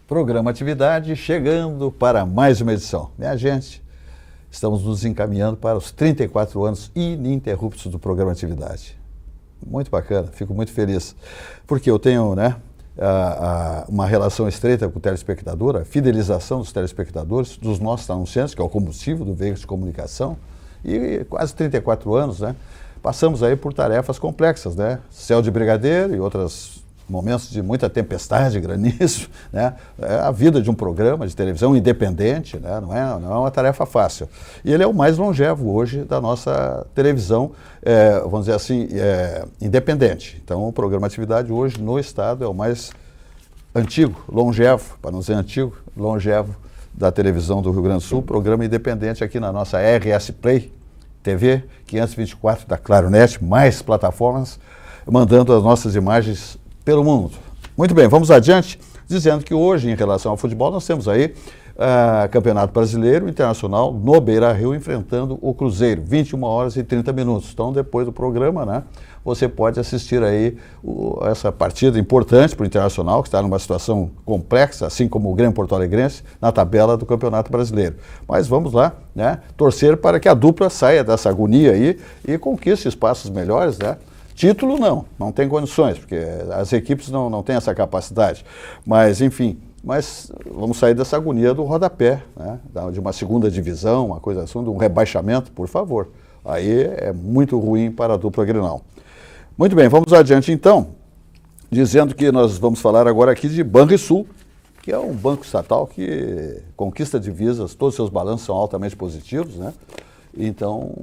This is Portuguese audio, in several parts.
Programa Atividade chegando para mais uma edição. Minha gente, estamos nos encaminhando para os 34 anos ininterruptos do Programa Atividade. Muito bacana, fico muito feliz, porque eu tenho uma relação estreita com o telespectador, a fidelização dos telespectadores, dos nossos anunciantes, que é o combustível do veículo de comunicação, e quase 34 anos, né? Passamos aí por tarefas complexas, né? Céu de brigadeiro e outros momentos de muita tempestade, granizo, né? É a vida de um programa de televisão independente, né? Não é uma tarefa fácil. E ele é o mais longevo hoje da nossa televisão, vamos dizer assim, independente. Então o programa Atividade hoje no estado é o mais antigo, longevo, para não dizer antigo, longevo da televisão do Rio Grande do Sul, programa independente aqui na nossa RS Play TV, 524 da ClaroNet, mais plataformas, mandando as nossas imagens pelo mundo. Muito bem, vamos adiante, dizendo que hoje, em relação ao futebol, nós temos aí Campeonato Brasileiro Internacional no Beira-Rio enfrentando o Cruzeiro, 21 horas e 30 minutos. Então, depois do programa, né, você pode assistir aí essa partida importante para o Internacional, que está numa situação complexa, assim como o Grêmio Porto Alegrense, na tabela do Campeonato Brasileiro. Mas vamos lá, né, torcer para que a dupla saia dessa agonia aí e conquiste espaços melhores, né? Título não tem condições, porque as equipes não têm essa capacidade. Mas, enfim, vamos sair dessa agonia do rodapé, né? De uma segunda divisão, uma coisa assim, de um rebaixamento, por favor. Aí é muito ruim para a dupla Grenal. Muito bem, vamos adiante então, dizendo que nós vamos falar agora aqui de Banrisul, que é um banco estatal que conquista divisas, todos os seus balanços são altamente positivos, né? Então,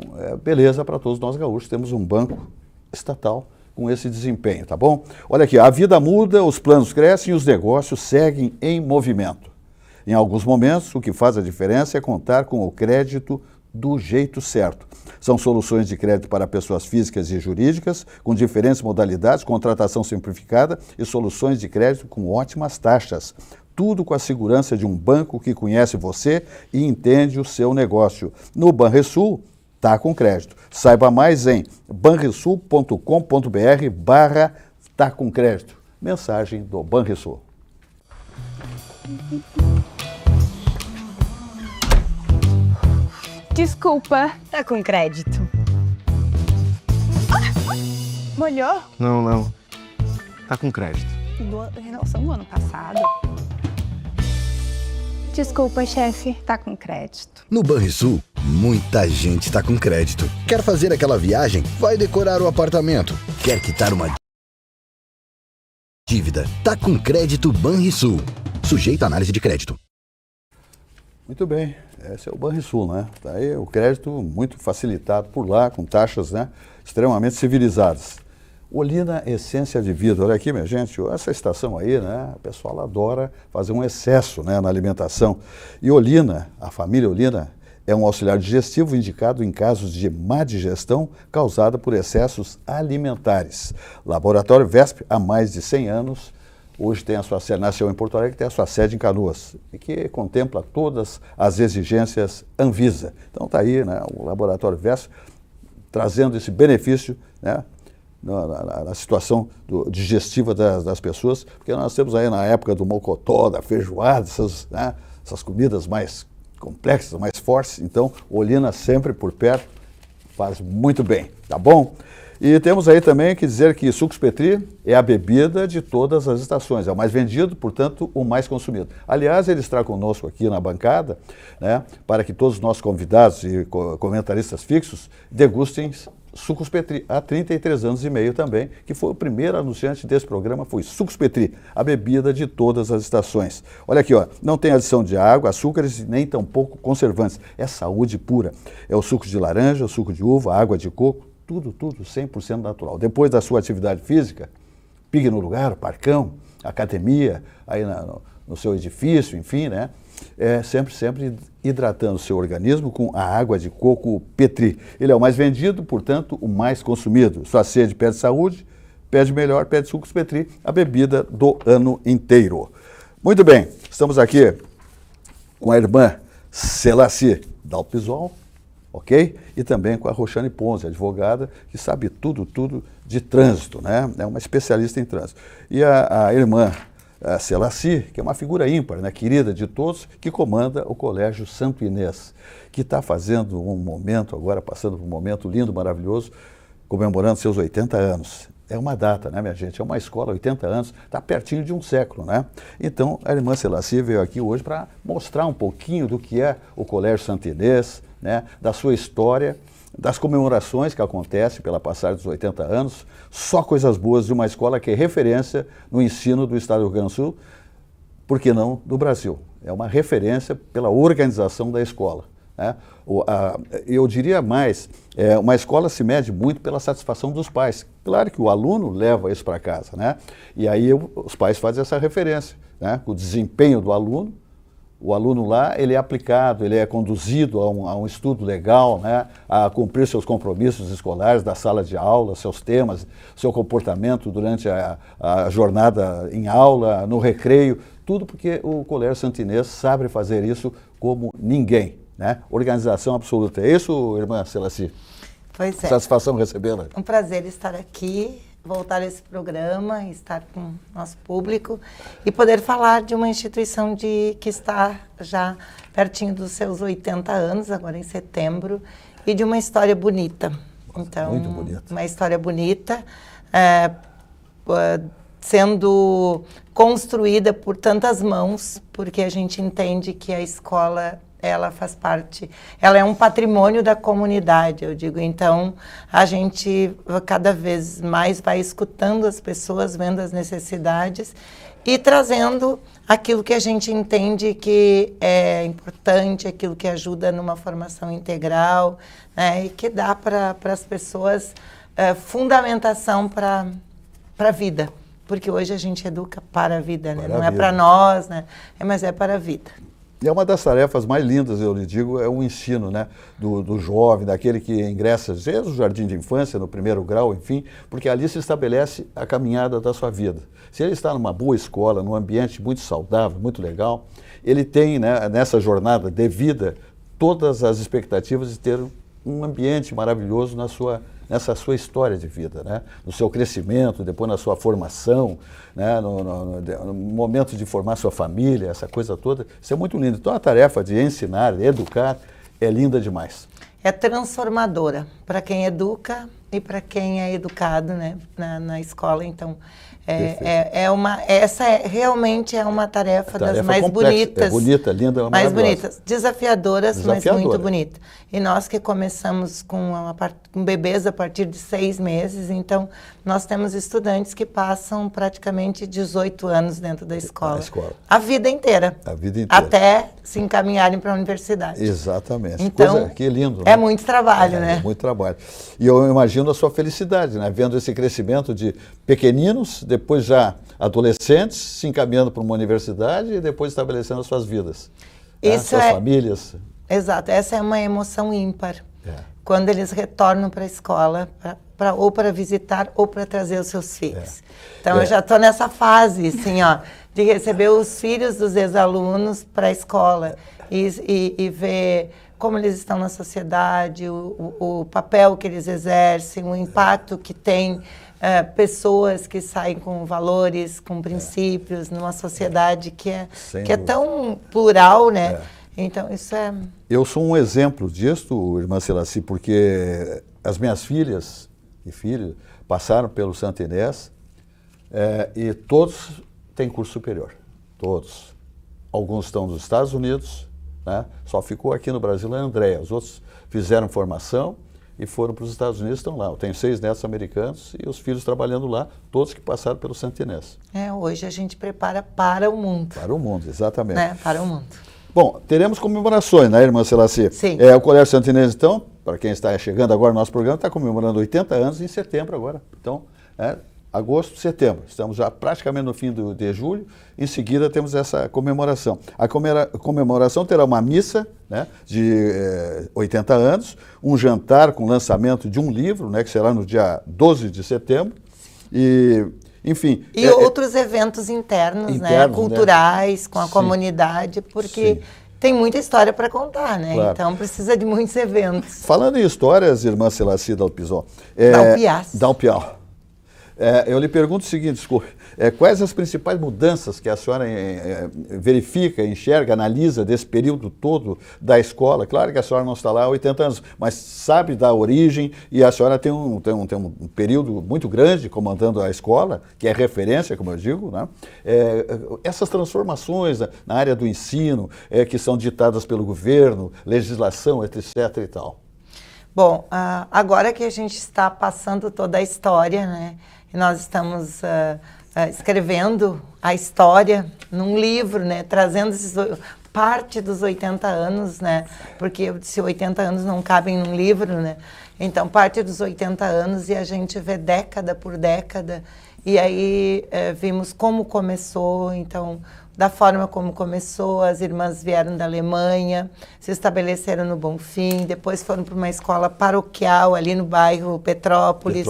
beleza para todos nós gaúchos, temos um banco estatal com esse desempenho, tá bom? Olha aqui, a vida muda, os planos crescem e os negócios seguem em movimento. Em alguns momentos, o que faz a diferença é contar com o crédito do jeito certo. São soluções de crédito para pessoas físicas e jurídicas, com diferentes modalidades, contratação simplificada e soluções de crédito com ótimas taxas. Tudo com a segurança de um banco que conhece você e entende o seu negócio. No Banrisul, tá com crédito. Saiba mais em banrisul.com.br/tá com crédito. Mensagem do Banrisul. Desculpa. Tá com crédito. Molhou? Não. Tá com crédito. Renovação do ano passado. Desculpa, chefe. Tá com crédito. No Banrisul, muita gente tá com crédito. Quer fazer aquela viagem? Vai decorar o apartamento. Quer quitar uma dívida? Tá com crédito Banrisul. Sujeito à análise de crédito. Muito bem, esse é o Banrisul, né? Tá aí o crédito muito facilitado por lá, com taxas, né, extremamente civilizadas. Olina Essência de Vida, olha aqui, minha gente, essa estação aí, né, o pessoal adora fazer um excesso, né, na alimentação. E Olina, a família Olina, é um auxiliar digestivo indicado em casos de má digestão causada por excessos alimentares. Laboratório VESP, há mais de 100 anos, hoje tem a sua sede, nasceu em Porto Alegre, tem a sua sede em Canoas, e que contempla todas as exigências Anvisa. Então está aí, né, o Laboratório VESP trazendo esse benefício, né, na situação digestiva das pessoas, porque nós temos aí na época do mocotó, da feijoada, essas comidas mais complexas, mais fortes, então Olina sempre por perto faz muito bem, tá bom? E temos aí também que dizer que Sucos Petri é a bebida de todas as estações, é o mais vendido, portanto, o mais consumido. Aliás, ele está conosco aqui na bancada, né, para que todos os nossos convidados e comentaristas fixos degustem Sucos Petri, há 33 anos e meio também, que foi o primeiro anunciante desse programa, foi Sucos Petri, a bebida de todas as estações. Olha aqui, ó, não tem adição de água, açúcares e nem tampouco conservantes, é saúde pura. É o suco de laranja, o suco de uva, a água de coco, tudo 100% natural. Depois da sua atividade física, pique no lugar, parcão, academia, aí no seu edifício, enfim, né? Sempre hidratando o seu organismo com a água de coco Petri. Ele é o mais vendido, portanto, o mais consumido. Sua sede pede saúde, pede melhor, pede Sucos Petri, a bebida do ano inteiro. Muito bem, estamos aqui com a irmã Celaci Dalpisol, ok? E também com a Roxane Ponce, advogada, que sabe tudo de trânsito, né? É uma especialista em trânsito. E a irmã Selassie, que é uma figura ímpar, né, querida de todos, que comanda o Colégio Santo Inês, que está fazendo um momento agora, passando por um momento lindo, maravilhoso, comemorando seus 80 anos. É uma data, né, minha gente? É uma escola, 80 anos, está pertinho de um século, né? Então, a irmã Selassie veio aqui hoje para mostrar um pouquinho do que é o Colégio Santo Inês, né, da sua história, das comemorações que acontecem pela passagem dos 80 anos, só coisas boas de uma escola que é referência no ensino do estado do Rio Grande do Sul, por que não do Brasil? É uma referência pela organização da escola, né? Eu diria mais, uma escola se mede muito pela satisfação dos pais. Claro que o aluno leva isso para casa, né? E aí os pais fazem essa referência, né? O desempenho do aluno. O aluno lá, ele é aplicado, ele é conduzido a um estudo legal, né, a cumprir seus compromissos escolares da sala de aula, seus temas, seu comportamento durante a jornada em aula, no recreio, tudo porque o Colégio Santo Inês sabe fazer isso como ninguém, né? Organização absoluta. É isso, irmã Selassie? Pois é. Satisfação recebê-la. Um prazer estar aqui, voltar a esse programa, estar com o nosso público e poder falar de uma instituição que está já pertinho dos seus 80 anos, agora em setembro, e de uma história bonita. Então, muito bonita. Uma história bonita, sendo construída por tantas mãos, porque a gente entende que a escola, ela faz parte, ela é um patrimônio da comunidade, eu digo. Então, a gente cada vez mais vai escutando as pessoas, vendo as necessidades e trazendo aquilo que a gente entende que é importante, aquilo que ajuda numa formação integral, né, e que dá para as pessoas fundamentação para a vida. Porque hoje a gente educa para a vida, né? Não é para nós, né? Mas é para a vida. E é uma das tarefas mais lindas, eu lhe digo, é o ensino, né, do jovem, daquele que ingressa, às vezes, no jardim de infância, no primeiro grau, enfim, porque ali se estabelece a caminhada da sua vida. Se ele está numa boa escola, num ambiente muito saudável, muito legal, ele tem, né, nessa jornada de vida todas as expectativas de ter um ambiente maravilhoso nessa sua história de vida, né? No seu crescimento, depois na sua formação, né? No momento de formar sua família, essa coisa toda. Isso é muito lindo. Então a tarefa de ensinar, de educar, é linda demais. É transformadora para quem educa e para quem é educado, né, na escola. Então, essa realmente é uma tarefa das mais complexa, bonitas. É bonita, linda, mais bonitas. Desafiadoras, mas muito bonita. E nós que começamos com bebês a partir de 6 meses, então nós temos estudantes que passam praticamente 18 anos dentro da escola. A vida inteira. A vida inteira. Até se encaminharem para a universidade. Exatamente. Então, que lindo, né? É muito trabalho, né? É muito trabalho. E eu imagino a sua felicidade, né? Vendo esse crescimento de pequeninos, depois já adolescentes, se encaminhando para uma universidade e depois estabelecendo as suas vidas. Suas famílias. Exato. Essa é uma emoção ímpar. Quando eles retornam para a escola, ou para visitar ou para trazer os seus filhos. Então, eu já estou nessa fase, assim, ó, de receber os filhos dos ex-alunos para a escola e ver como eles estão na sociedade, o papel que eles exercem, o impacto que tem pessoas que saem com valores, com princípios, numa sociedade que é tão plural, né? Então, isso é... Eu sou um exemplo disso, irmã Selassie, porque as minhas filhas e filhos passaram pelo Santo Inês e todos têm curso superior. Todos. Alguns estão nos Estados Unidos, né? Só ficou aqui no Brasil a Andréia. Os outros fizeram formação e foram para os Estados Unidos, estão lá. Eu tenho 6 netos americanos e os filhos trabalhando lá, todos que passaram pelo Santo Inês. Hoje a gente prepara para o mundo. Para o mundo, exatamente. Para o mundo. Bom, teremos comemorações, né, irmã Selassie? Sim. O Colégio Santo Inês, então, para quem está chegando agora no nosso programa, está comemorando 80 anos em setembro agora. Então, agosto, setembro. Estamos já praticamente no fim de julho. Em seguida, temos essa comemoração. A comemoração terá uma missa, né, de 80 anos, um jantar com lançamento de um livro, né, que será no dia 12 de setembro. E, enfim... E outros eventos internos, né, culturais, né, com a comunidade, porque... Sim. Tem muita história para contar, né? Claro. Então precisa de muitos eventos. Falando em histórias, irmã Selassie Dalpizon... Dalpial. Eu lhe pergunto o seguinte, desculpe, quais as principais mudanças que a senhora verifica, enxerga, analisa desse período todo da escola? Claro que a senhora não está lá há 80 anos, mas sabe da origem e a senhora tem um período muito grande comandando a escola, que é referência, como eu digo, né? Essas transformações na área do ensino, que são ditadas pelo governo, legislação, etc. e tal. Bom, agora que a gente está passando toda a história, né? Nós estamos escrevendo a história num livro, né? Trazendo parte dos 80 anos, né? Porque se 80 anos não cabem num livro, né? Então, parte dos 80 anos e a gente vê década por década. E aí vimos como começou, então, da forma como começou, as irmãs vieram da Alemanha, se estabeleceram no Bonfim, depois foram para uma escola paroquial ali no bairro Petrópolis.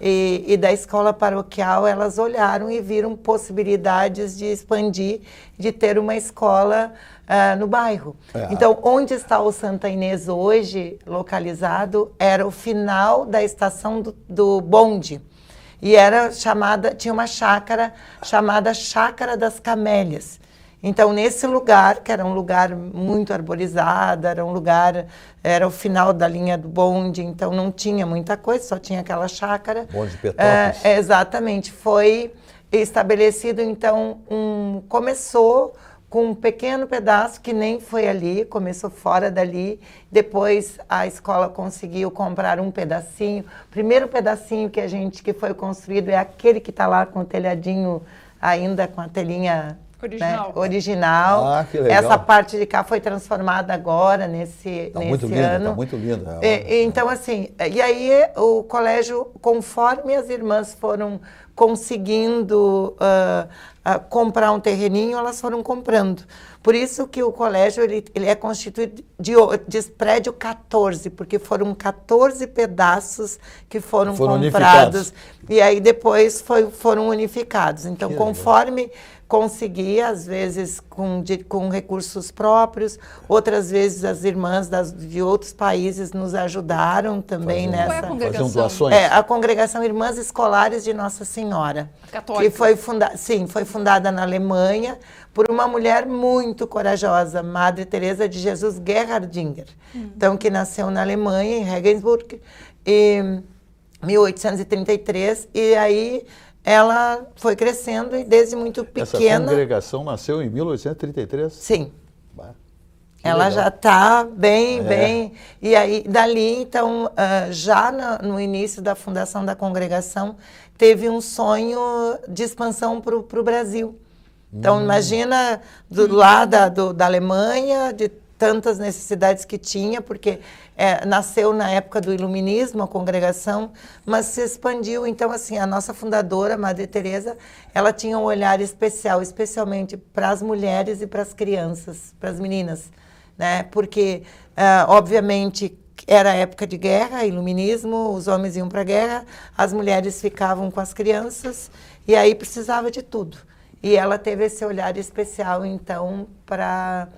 E da escola paroquial elas olharam e viram possibilidades de expandir, de ter uma escola no bairro. Então, onde está o Santa Inês hoje, localizado, era o final da estação do bonde. E tinha uma chácara chamada Chácara das Camélias. Então, nesse lugar, que era um lugar muito arborizado, era o final da linha do bonde, então não tinha muita coisa, só tinha aquela chácara. Bonde de Petrópolis. Exatamente. Foi estabelecido, então, começou com um pequeno pedaço que nem foi ali, começou fora dali. Depois a escola conseguiu comprar um pedacinho. O primeiro pedacinho que foi construído é aquele que está lá com o telhadinho ainda com a telinha original. Ah, que legal. Essa parte de cá foi transformada agora nesse ano. Está muito linda. Então, assim, e aí o colégio, conforme as irmãs foram conseguindo comprar um terreninho, elas foram comprando. Por isso que o colégio ele é constituído de prédio 14, porque foram 14 pedaços que foram comprados. Unificados. E aí depois foram unificados. Então, conforme conseguia, às vezes com recursos próprios, outras vezes as irmãs de outros países nos ajudaram também nessa. Qual é a congregação? Faziam doações? A congregação Irmãs Escolares de Nossa Senhora. Católica. Que foi fundada na Alemanha por uma mulher muito corajosa, Madre Teresa de Jesus Gerhardinger. Então, que nasceu na Alemanha, em Regensburg, em 1833, e aí ela foi crescendo e desde muito pequena... Essa congregação nasceu em 1833? Sim. Bah, ela legal. já está bem... E aí, dali, então, já no início da fundação da congregação, teve um sonho de expansão para o Brasil. Então, imagina lá da Alemanha, de tantas necessidades que tinha, porque nasceu na época do Iluminismo, a congregação, mas se expandiu. Então, assim, a nossa fundadora, Madre Teresa, ela tinha um olhar especial, especialmente para as mulheres e para as crianças, para as meninas, né? Porque, obviamente, era época de guerra, iluminismo, os homens iam para a guerra, as mulheres ficavam com as crianças, e aí precisava de tudo. E ela teve esse olhar especial, então, para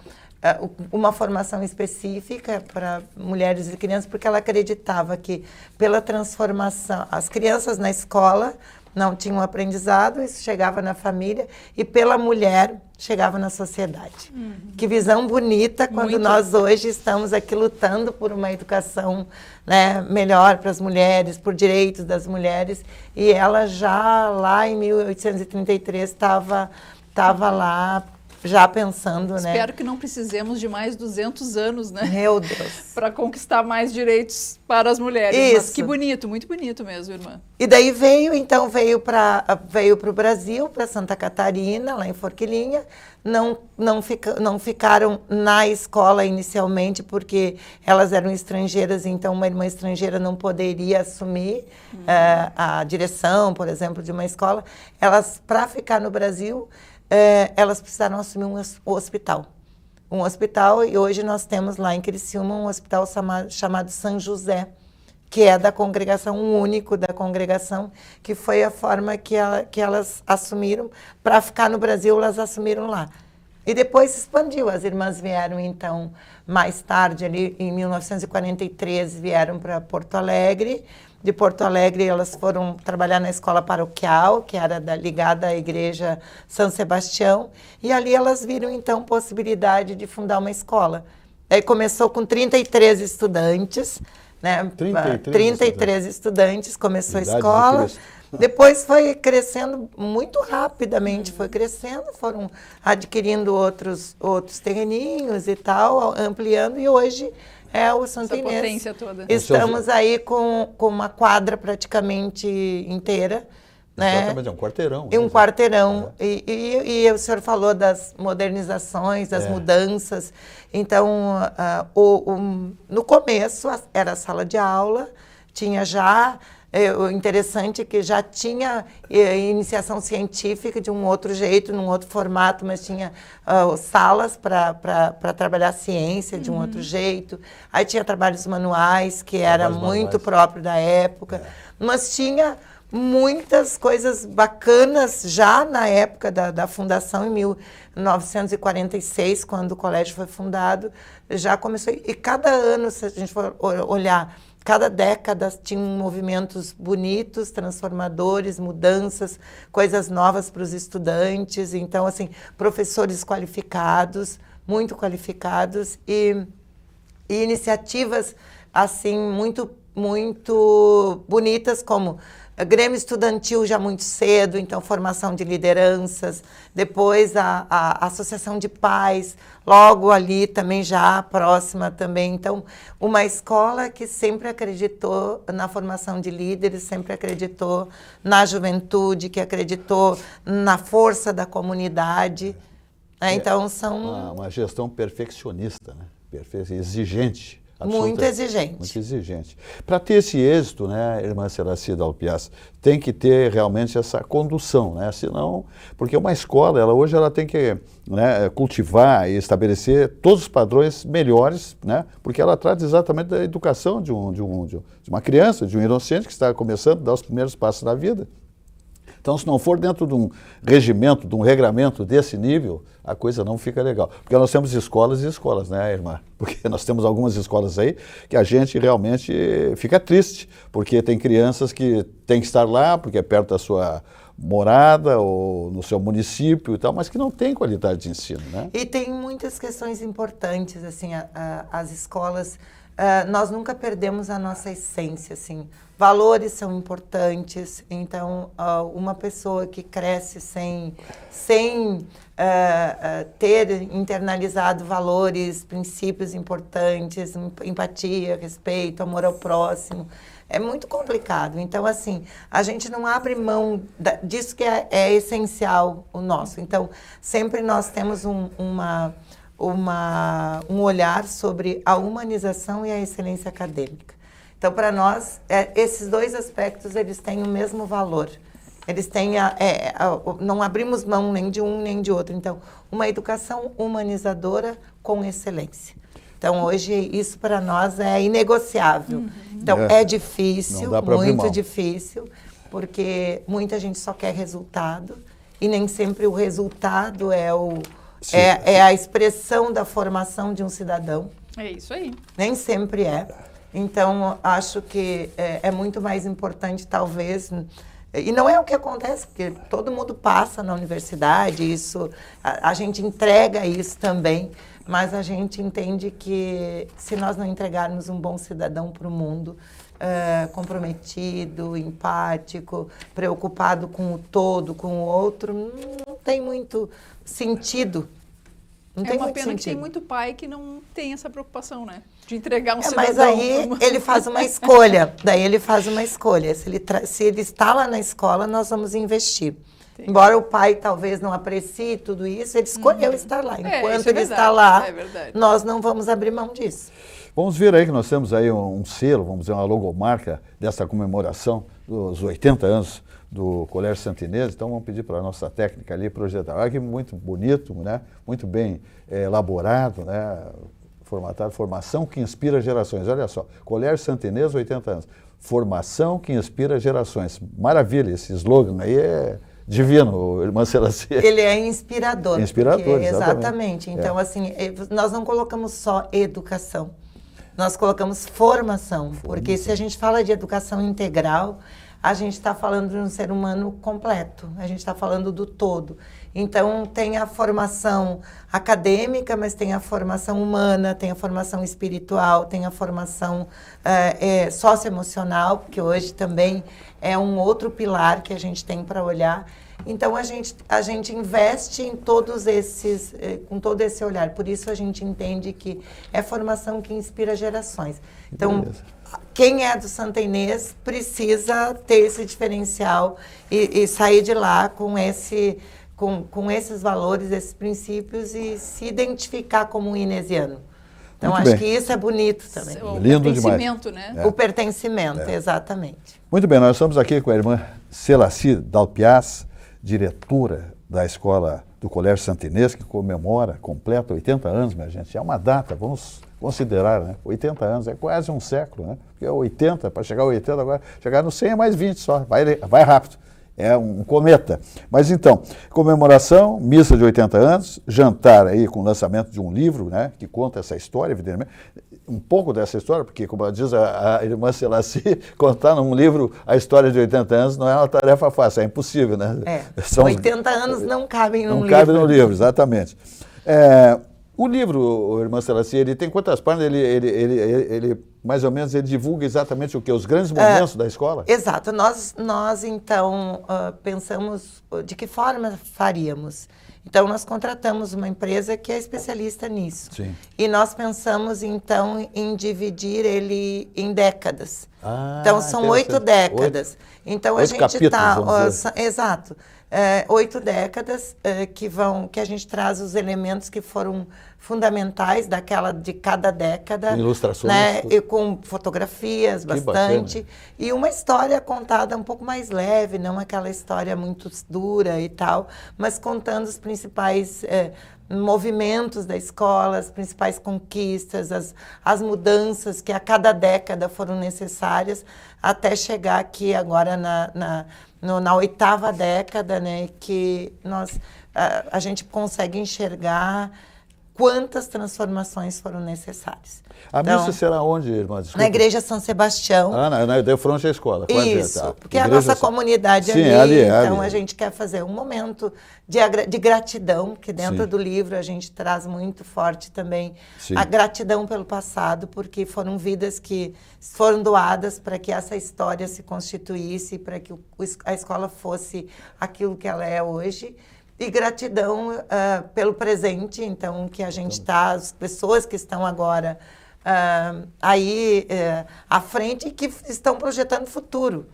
uma formação específica para mulheres e crianças, porque ela acreditava que, pela transformação, as crianças na escola não tinham aprendizado, isso chegava na família, e pela mulher chegava na sociedade. Que visão bonita quando nós hoje estamos aqui lutando por uma educação, né, melhor para as mulheres, por direitos das mulheres, e ela já lá em 1833 estava lá já pensando, Espero que não precisemos de mais 200 anos, né? Meu Deus. Para conquistar mais direitos para as mulheres. Isso. Mas que bonito, muito bonito mesmo, irmã. E daí veio para o Brasil, para Santa Catarina, lá em Forquilinha. Não ficaram na escola inicialmente, porque elas eram estrangeiras, então uma irmã estrangeira não poderia assumir a direção, por exemplo, de uma escola. Elas, para ficar no Brasil, elas precisaram assumir um hospital. Um hospital, e hoje nós temos lá em Criciúma um hospital chamado São José, que é da congregação, um único da congregação, que foi a forma que elas assumiram. Para ficar no Brasil, elas assumiram lá. E depois se expandiu. As irmãs vieram, então, mais tarde, ali em 1943, vieram para Porto Alegre. de Porto Alegre, elas foram trabalhar na escola paroquial, que era ligada à igreja São Sebastião, e ali elas viram, então, possibilidade de fundar uma escola. Aí começou com 33 estudantes, né? 33 estudantes, começou Idade a escola. de Cristo. Depois foi crescendo muito rapidamente, foi crescendo, foram adquirindo outros terreninhos e tal, ampliando, e hoje é o Santo Essa Inês. potência toda. Estamos aí com uma quadra praticamente inteira, né? Exatamente, é um quarteirão. E um né? quarteirão. E o senhor falou das modernizações, das mudanças. Então, no começo era a sala de aula, tinha já... O interessante é que já tinha iniciação científica de um outro jeito, num outro formato, mas tinha salas para trabalhar ciência de um outro jeito. Aí tinha trabalhos manuais, que era muito próprio da época. Mas tinha muitas coisas bacanas já na época da fundação, em 1946, quando o colégio foi fundado, já começou. E cada ano, se a gente for olhar, cada década tinha movimentos bonitos, transformadores, mudanças, coisas novas para os estudantes. Então, assim, professores qualificados, muito qualificados, e iniciativas, assim, muito bonitas, como Grêmio Estudantil já muito cedo, então formação de lideranças, depois a Associação de Pais, logo ali também já próxima também. Então, uma escola que sempre acreditou na formação de líderes, sempre acreditou na juventude, que acreditou na força da comunidade. Então, são... Uma gestão perfeccionista, né? Exigente. Muito exigente. Muito exigente. Para ter esse êxito, né, irmã Seracida Alpiaz, tem que ter realmente essa condução, né? Senão, porque uma escola, hoje ela tem que, né, cultivar e estabelecer todos os padrões melhores, né? Porque ela trata exatamente da educação de uma criança, de um inocente que está começando a dar os primeiros passos na vida. Então, se não for dentro de um regimento, de um regramento desse nível, a coisa não fica legal. Porque nós temos escolas e escolas, né, irmã? Porque nós temos algumas escolas aí que a gente realmente fica triste, porque tem crianças que têm que estar lá, porque é perto da sua morada ou no seu município e tal, mas que não tem qualidade de ensino, né? E tem muitas questões importantes, assim, as escolas... nós nunca perdemos a nossa essência, assim. Valores são importantes, então uma pessoa que cresce sem ter internalizado valores, princípios importantes, empatia, respeito, amor ao próximo, é muito complicado. Então, assim, a gente não abre mão disso que é essencial o nosso. Então, sempre nós temos um olhar sobre a humanização e a excelência acadêmica. Então, para nós, esses dois aspectos, eles têm o mesmo valor. Eles têm, não abrimos mão nem de um nem de outro. Então, uma educação humanizadora com excelência. Então, hoje, isso para nós é inegociável. Então, é difícil, muito difícil, porque muita gente só quer resultado, e nem sempre o resultado é a expressão da formação de um cidadão. É isso aí. Nem sempre é. Então, acho que é muito mais importante, talvez... E não é o que acontece, porque todo mundo passa na universidade, isso, a gente entrega isso também, mas a gente entende que se nós não entregarmos um bom cidadão para o mundo, comprometido, empático, preocupado com o todo, com o outro, não tem muito sentido. Não tem uma muito pena sentido. Que tem muito pai que não tem essa preocupação, né? De entregar um cidadão. Mas aí ele faz uma escolha. Daí ele faz uma escolha. Se ele está lá na escola, nós vamos investir. Entendi. Embora o pai talvez não aprecie tudo isso, ele escolheu estar lá. Enquanto ele está lá, nós não vamos abrir mão disso. Vamos ver aí que nós temos aí um selo, vamos dizer, uma logomarca dessa comemoração dos 80 anos do Colégio Santo Inês. Então vamos pedir para a nossa técnica ali projetar. Olha que muito bonito, né? Muito bem elaborado, né? Formatado, formação que inspira gerações. Olha só, Colégio Santo Inês, 80 anos. Formação que inspira gerações. Maravilha, esse slogan aí é divino, irmã Seracida. Ele é inspirador. Inspirador, exatamente. Então, assim, nós não colocamos só educação. Nós colocamos formação, porque se a gente fala de educação integral, a gente está falando de um ser humano completo, a gente está falando do todo. Então, tem a formação acadêmica, mas tem a formação humana, tem a formação espiritual, tem a formação socioemocional, que hoje também é um outro pilar que a gente tem para olhar. Então, a gente investe em todos esses, com todo esse olhar. Por isso, a gente entende que é formação que inspira gerações. Então, quem é do Santa Inês precisa ter esse diferencial e sair de lá com esses valores, esses princípios e se identificar como um inesiano. Então, Muito acho bem. que isso é bonito também. O Lindo demais. pertencimento, né? O pertencimento, exatamente. Muito bem, nós estamos aqui com a irmã Celaci Dalpiaz, diretora da escola do Colégio Santa Inês, que completa 80 anos, minha gente. É uma data, vamos considerar, né? 80 anos, é quase um século, né? Porque 80, para chegar a 80 agora, chegar no 100 é mais 20 só, vai rápido. É um cometa. Mas então, comemoração, missa de 80 anos, jantar aí com o lançamento de um livro, né, que conta essa história, evidentemente, um pouco dessa história, porque, como diz a irmã Celaci, contar num livro a história de 80 anos não é uma tarefa fácil, é impossível, né? 80 anos não cabem num livro. Não cabe no livro, exatamente. O livro, irmã Celaci, ele tem quantas páginas? Ele mais ou menos, ele divulga exatamente o quê? Os grandes momentos da escola? Exato. Nós então, pensamos de que forma faríamos. Então, nós contratamos uma empresa que é especialista nisso. Sim. E nós pensamos, então, em dividir ele em décadas. Então, são 8 décadas. Então, a 8 gente capítulos, está... vamos dizer. Exato. 8 décadas que a gente traz os elementos que foram fundamentais de cada década. Ilustrações. Né? E com fotografias, Que bastante. bacana. E uma história contada um pouco mais leve, não aquela história muito dura e tal, mas contando os principais movimentos da escola, as principais conquistas, as mudanças que a cada década foram necessárias até chegar aqui agora na 8ª década, né, que a gente consegue enxergar quantas transformações foram necessárias. A missa será onde, irmã? Desculpa. Na Igreja São Sebastião. De frente à escola. Isso, porque é a nossa comunidade ali, então a gente quer fazer um momento de gratidão, que dentro do livro a gente traz muito forte também a gratidão pelo passado, porque foram vidas que foram doadas para que essa história se constituísse, para que a escola fosse aquilo que ela é hoje. E gratidão pelo presente, então, que a gente está, as pessoas que estão agora aí à frente e que estão projetando o futuro.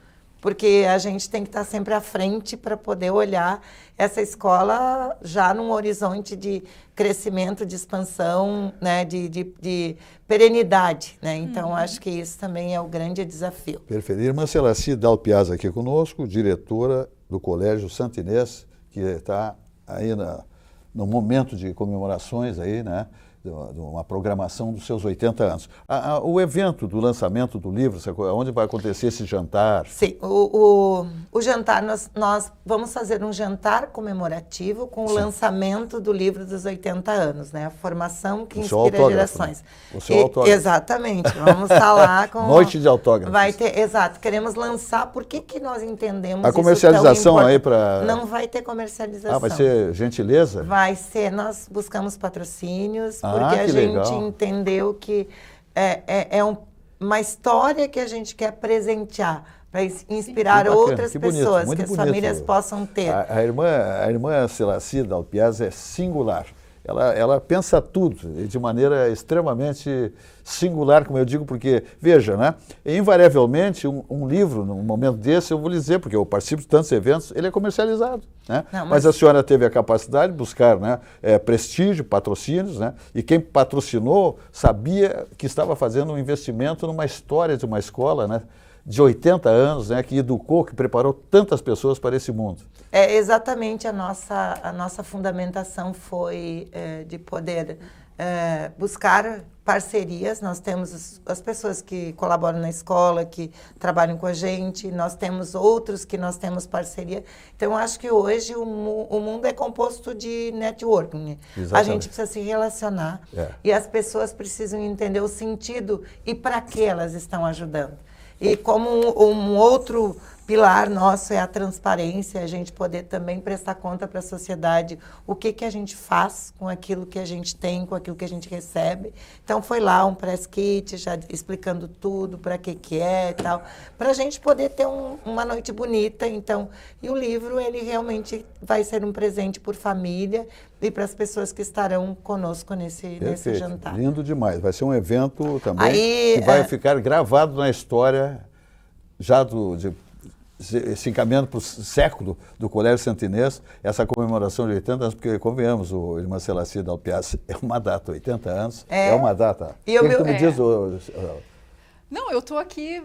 Porque a gente tem que estar sempre à frente para poder olhar essa escola já num horizonte de crescimento, de expansão, né, de perenidade. Né? Então, acho que isso também é o grande desafio. Perfeito. Irmã Celaci Dalpiaz aqui conosco, diretora do Colégio Santa Inês, que está aí no momento de comemorações aí, né, de uma programação dos seus 80 anos. O evento do lançamento do livro, onde vai acontecer esse jantar? Sim, o jantar, nós vamos fazer um jantar comemorativo com o lançamento do livro dos 80 anos, né? A formação que inspira gerações. Né? O seu autógrafo. Exatamente, vamos estar lá com... Noite de autógrafos. Vai ter, exato, queremos lançar, por que nós entendemos a comercialização isso tão aí para... Não vai ter comercialização. Vai ser gentileza? Vai ser, nós buscamos patrocínios, porque a que gente legal. Entendeu que uma história que a gente quer presentear para inspirar outras pessoas, que as famílias possam ter. A irmã Celaci Dalpiaz é singular. Ela pensa tudo de maneira extremamente singular, como eu digo, porque, veja, né, invariavelmente um livro, num momento desse, eu vou lhe dizer, porque eu participo de tantos eventos, ele é comercializado. Né? Não, mas a senhora teve a capacidade de buscar, né, prestígio, patrocínios, né, e quem patrocinou sabia que estava fazendo um investimento numa história de uma escola, né, de 80 anos, né, que educou, que preparou tantas pessoas para esse mundo. Exatamente, a nossa fundamentação foi de poder buscar parcerias. Nós temos as pessoas que colaboram na escola, que trabalham com a gente, nós temos outros que nós temos parceria. Então, eu acho que hoje o mundo é composto de networking. Exatamente. A gente precisa se relacionar e as pessoas precisam entender o sentido e para que elas estão ajudando. E como um outro pilar nosso é a transparência, a gente poder também prestar conta para a sociedade o que a gente faz com aquilo que a gente tem, com aquilo que a gente recebe. Então, foi lá um press kit, já explicando tudo, para que é e tal, para a gente poder ter uma noite bonita. Então, e o livro, ele realmente vai ser um presente por família e para as pessoas que estarão conosco nesse jantar. Lindo demais. Vai ser um evento também que vai ficar gravado na história já se encaminhando para o século do Colégio Santo Inês, essa comemoração de 80 anos, porque, convenhamos, o Irmã Selacir Dalpiaz é uma data, 80 anos, é uma data. E o que tu me diz, Não, eu estou aqui.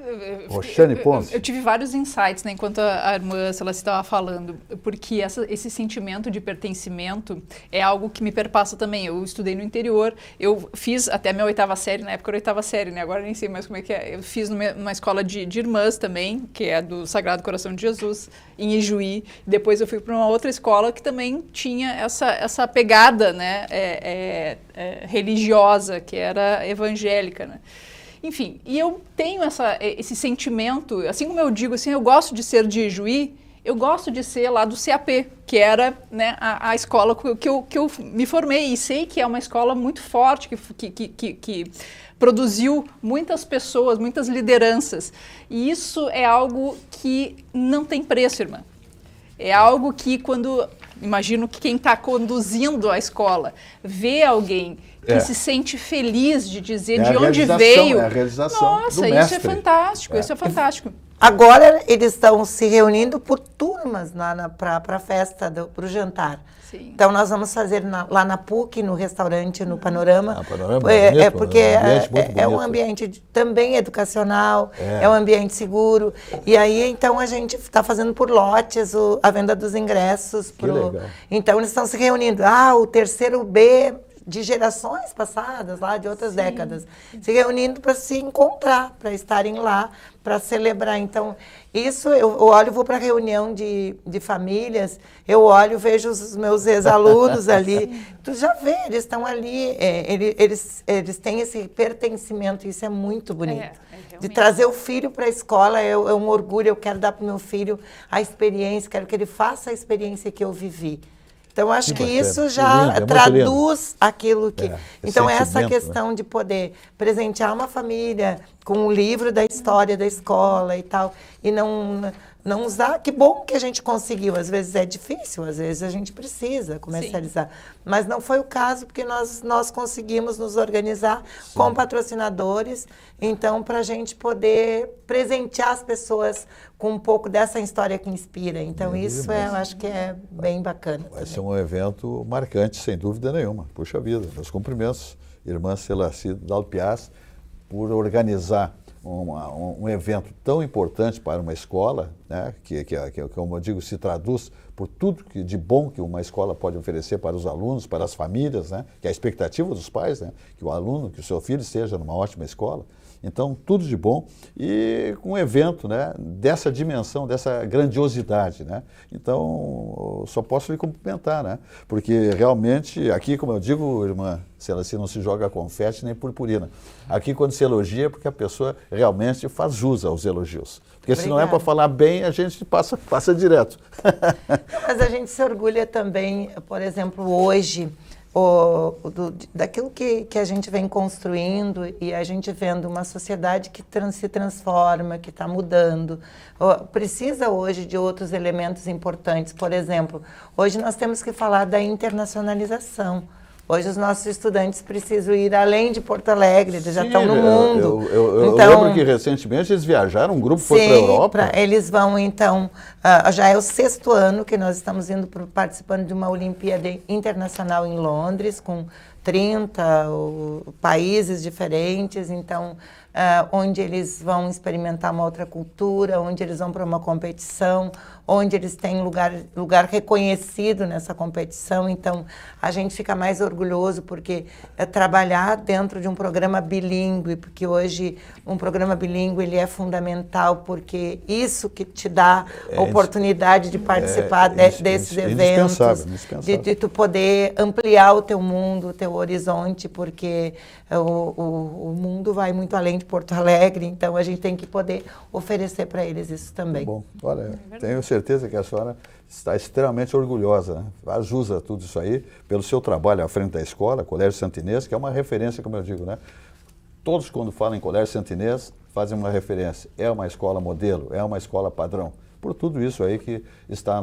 Roxane Ponce. Eu tive vários insights, né, enquanto a irmã Celeste estava falando, porque esse sentimento de pertencimento é algo que me perpassa também. Eu estudei no interior, eu fiz até a minha 8ª série, na época era 8ª série, né? Agora nem sei mais como é que é. Eu fiz numa escola de irmãs também, que é do Sagrado Coração de Jesus, em Ijuí. Depois eu fui para uma outra escola que também tinha essa pegada, né, religiosa, que era evangélica, né? Enfim, e eu tenho esse sentimento, assim como eu digo assim, eu gosto de ser de Ijuí, eu gosto de ser lá do CAP, que era, né, a escola que eu me formei, e sei que é uma escola muito forte, que produziu muitas pessoas, muitas lideranças. E isso é algo que não tem preço, irmã. É algo que imagino que quem está conduzindo a escola vê alguém que se sente feliz de dizer de onde veio. É a realização Nossa, do isso mestre. é fantástico, isso é fantástico. Agora eles estão se reunindo por turmas para a festa, para o jantar. Sim. Então nós vamos fazer lá na PUC, no restaurante, no Panorama. Panorama Porque é um ambiente também educacional, é um ambiente seguro. E aí então a gente está fazendo por lotes a venda dos ingressos. Legal. Então eles estão se reunindo. O terceiro B de gerações passadas, lá de outras décadas, se reunindo para se encontrar, para estarem lá, para celebrar. Então, isso eu olho, vou para reunião de famílias, eu olho, vejo os meus ex-alunos ali, tu já vê, eles estão ali, eles têm esse pertencimento, isso é muito bonito. De trazer o filho para a escola é um orgulho, eu quero dar para o meu filho a experiência, quero que ele faça a experiência que eu vivi. Então, acho que isso já traduz aquilo que... Então, essa questão de poder presentear uma família com um livro da história da escola e tal, e não usar... Que bom que a gente conseguiu. Às vezes é difícil, às vezes a gente precisa comercializar. Mas não foi o caso, porque nós conseguimos nos organizar com patrocinadores, então, para a gente poder presentear as pessoas com um pouco dessa história que inspira. Então, isso eu acho que é bem bacana. Vai ser um evento marcante, sem dúvida nenhuma. Puxa vida, meus cumprimentos, irmã Selacir Dalpiaz, por organizar um evento tão importante para uma escola, né, que, como eu digo, se traduz por tudo de bom que uma escola pode oferecer para os alunos, para as famílias, né, que é a expectativa dos pais, né, que o aluno, que o seu filho esteja numa ótima escola. Então, tudo de bom e com um evento, né, dessa dimensão, dessa grandiosidade, né? Então, eu só posso lhe cumprimentar, né? Porque realmente, aqui, como eu digo, irmã Selacir, não se joga confete nem purpurina. Aqui, quando se elogia, é porque a pessoa realmente faz jus aos elogios. Porque se não é para falar bem, a gente passa direto. Mas a gente se orgulha também, por exemplo, hoje... daquilo que a gente vem construindo e a gente vendo uma sociedade que se transforma, que está mudando. Precisa hoje de outros elementos importantes. Por exemplo, hoje nós temos que falar da internacionalização. Hoje os nossos estudantes precisam ir além de Porto Alegre, eles já estão no mundo. Eu lembro que recentemente eles viajaram, um grupo foi para a Europa. Eles vão então, já é o 6º ano que nós estamos indo participando de uma Olimpíada Internacional em Londres, com 30 países diferentes, então onde eles vão experimentar uma outra cultura, onde eles vão para uma competição, onde eles têm lugar reconhecido nessa competição. Então a gente fica mais orgulhoso porque trabalhar dentro de um programa bilíngue, porque hoje um programa bilíngue ele é fundamental, porque isso que te dá a oportunidade de participar desses eventos, de tu poder ampliar o teu mundo, o teu horizonte, porque o mundo vai muito além de Porto Alegre, então a gente tem que poder oferecer para eles isso também. Bom, olha, tenho certeza que a senhora está extremamente orgulhosa, né? Faz jus a tudo isso aí, pelo seu trabalho à frente da escola, Colégio Santo Inês, que é uma referência, como eu digo, né? Todos, quando falam em Colégio Santo Inês, fazem uma referência. É uma escola modelo, é uma escola padrão. Por tudo isso aí que está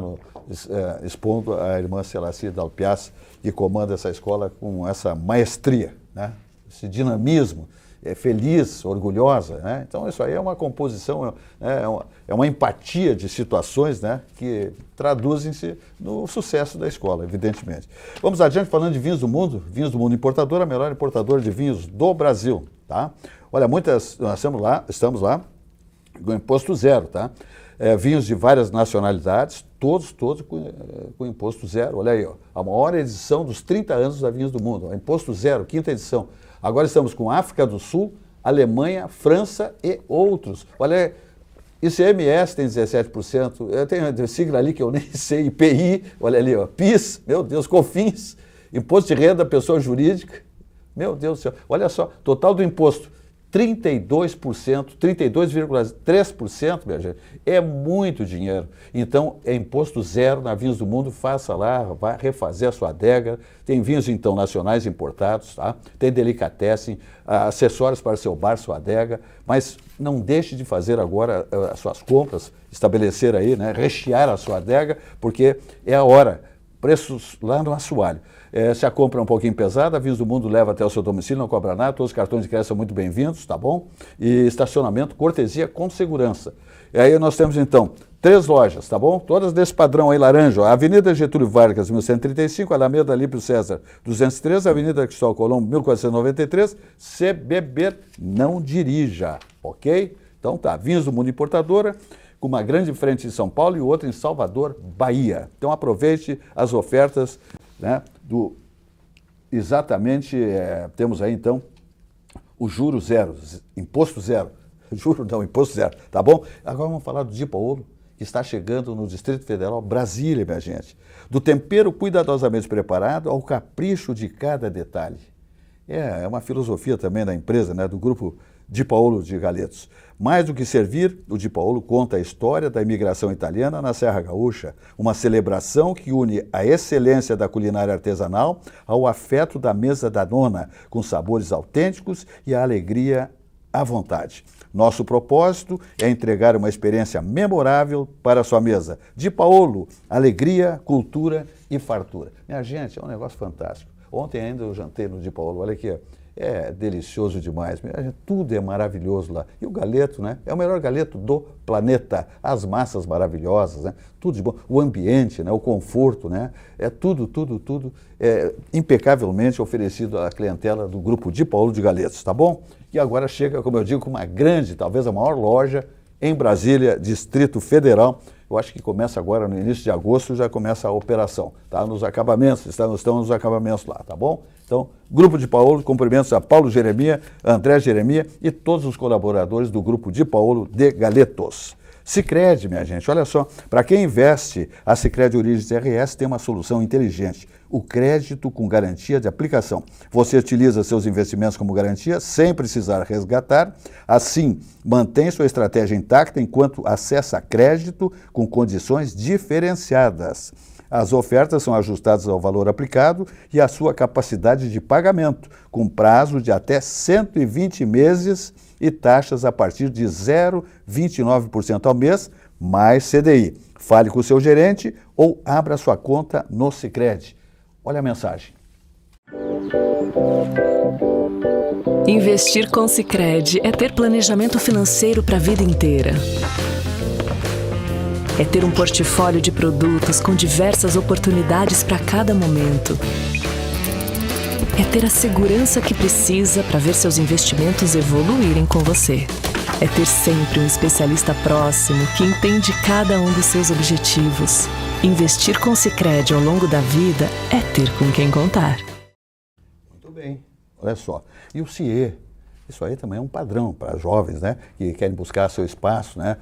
expondo a irmã Celacir Dalpiaz, que comanda essa escola com essa maestria, né? Esse dinamismo, feliz, orgulhosa, né? Então isso aí é uma composição, é uma empatia de situações, né, que traduzem-se no sucesso da escola, evidentemente. Vamos adiante falando de Vinhos do Mundo Importadora, a melhor importadora de vinhos do Brasil, tá? Olha, nós estamos lá com imposto zero, tá? Vinhos de várias nacionalidades, todos com imposto zero. Olha aí, ó, a maior edição dos 30 anos da Vinhos do Mundo, imposto zero, 5ª edição. Agora estamos com África do Sul, Alemanha, França e outros. Olha, ICMS tem 17%, eu tenho sigla ali que eu nem sei, IPI, olha ali, ó, PIS, meu Deus, COFINS, Imposto de Renda, Pessoa Jurídica, meu Deus do céu, olha só, total do imposto, 32%, 32,3%, minha gente, é muito dinheiro. Então, é imposto zero na Vinhos do Mundo, faça lá, vá refazer a sua adega. Tem vinhos, então, nacionais importados, tá? Tem delicatessen, acessórios para seu bar, sua adega, mas não deixe de fazer agora as suas compras, estabelecer aí, né, rechear a sua adega, porque é a hora. Preços lá no assoalho. Se a compra é um pouquinho pesada, a Vinhos do Mundo leva até o seu domicílio, não cobra nada, todos os cartões de crédito são muito bem-vindos, tá bom? E estacionamento, cortesia com segurança. E aí nós temos então 3 lojas, tá bom? Todas desse padrão aí, laranja, ó. Avenida Getúlio Vargas, 1135, Alameda Alípio César, 203, Avenida Cristóvão Colombo, 1493, se beber, não dirija, ok? Então tá, Vinhos do Mundo Importadora, com uma grande frente em São Paulo e outra em Salvador, Bahia. Então aproveite as ofertas, né, temos aí então o juro zero, imposto zero, imposto zero, tá bom? Agora vamos falar do Di Paolo, que está chegando no Distrito Federal, Brasília, minha gente. Do tempero cuidadosamente preparado ao capricho de cada detalhe. É uma filosofia também da empresa, né, do grupo Di Paolo de Galetos. Mais do que servir, o Di Paolo conta a história da imigração italiana na Serra Gaúcha, uma celebração que une a excelência da culinária artesanal ao afeto da mesa da nona, com sabores autênticos e a alegria à vontade. Nosso propósito é entregar uma experiência memorável para a sua mesa. Di Paolo, alegria, cultura e fartura. Minha gente, é um negócio fantástico. Ontem ainda eu jantei no Di Paolo, olha aqui, ó. É delicioso demais, tudo é maravilhoso lá. E o galeto, né? É o melhor galeto do planeta. As massas maravilhosas, né? Tudo de bom. O ambiente, né? O conforto, né? É tudo impecavelmente oferecido à clientela do grupo Di Paolo de Galetos, tá bom? E agora chega, como eu digo, com uma grande, talvez a maior loja em Brasília, Distrito Federal. Eu acho que começa agora, no início de agosto, já começa a operação, tá? Nos acabamentos, estamos nos acabamentos lá, tá bom? Então, Grupo Di Paolo, cumprimentos a Paulo Jeremia, André Jeremia e todos os colaboradores do Grupo Di Paolo de Galetos. Sicredi, minha gente, olha só, para quem investe, a Sicredi Origens RS tem uma solução inteligente, o crédito com garantia de aplicação. Você utiliza seus investimentos como garantia sem precisar resgatar, assim mantém sua estratégia intacta enquanto acessa crédito com condições diferenciadas. As ofertas são ajustadas ao valor aplicado e à sua capacidade de pagamento, com prazo de até 120 meses e taxas a partir de 0,29% ao mês, mais CDI. Fale com o seu gerente ou abra sua conta no Sicredi. Olha a mensagem. Investir com Sicredi é ter planejamento financeiro para a vida inteira. É ter um portfólio de produtos com diversas oportunidades para cada momento. É ter a segurança que precisa para ver seus investimentos evoluírem com você. É ter sempre um especialista próximo que entende cada um dos seus objetivos. Investir com Sicredi ao longo da vida é ter com quem contar. Muito bem, olha só. E o CIE, isso aí também é um padrão para jovens, né, que querem buscar seu espaço, né,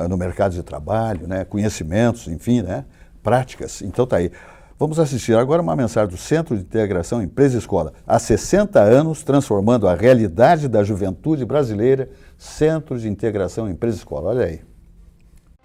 no mercado de trabalho, né, conhecimentos, enfim, né, práticas. Então tá aí. Vamos assistir agora uma mensagem do Centro de Integração Empresa e Escola. Há 60 anos, transformando a realidade da juventude brasileira, Centro de Integração Empresa e Escola. Olha aí.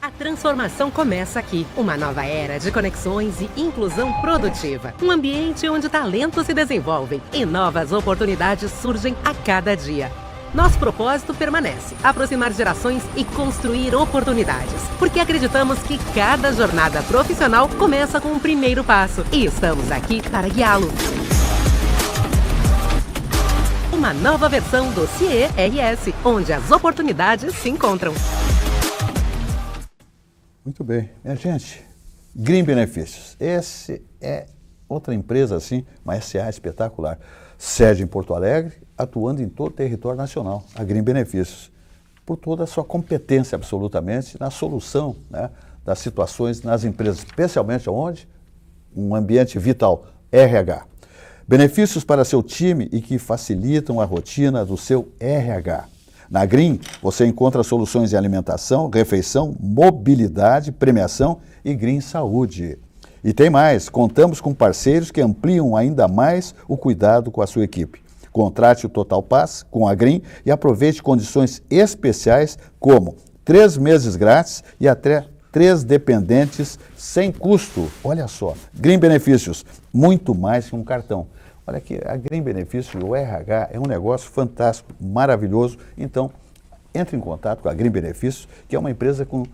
A transformação começa aqui. Uma nova era de conexões e inclusão produtiva. Um ambiente onde talentos se desenvolvem e novas oportunidades surgem a cada dia. Nosso propósito permanece: aproximar gerações e construir oportunidades. Porque acreditamos que cada jornada profissional começa com um primeiro passo. E estamos aqui para guiá-lo. Uma nova versão do CIE-RS, onde as oportunidades se encontram. Muito bem. Minha gente, Green Benefícios. Esse é outra empresa assim, uma SA espetacular. Sede em Porto Alegre, atuando em todo o território nacional, a Green Benefícios, por toda a sua competência absolutamente na solução, né, das situações nas empresas, especialmente onde? Um ambiente vital, RH. Benefícios para seu time e que facilitam a rotina do seu RH. Na Green, você encontra soluções em alimentação, refeição, mobilidade, premiação e Green Saúde. E tem mais, contamos com parceiros que ampliam ainda mais o cuidado com a sua equipe. Contrate o Total Pass com a Green e aproveite condições especiais como 3 meses grátis e até 3 dependentes sem custo. Olha só, Green Benefícios, muito mais que um cartão. Olha aqui, a Green Benefícios, o RH, é um negócio fantástico, maravilhoso. Então, entre em contato com a Green Benefícios, que é uma empresa com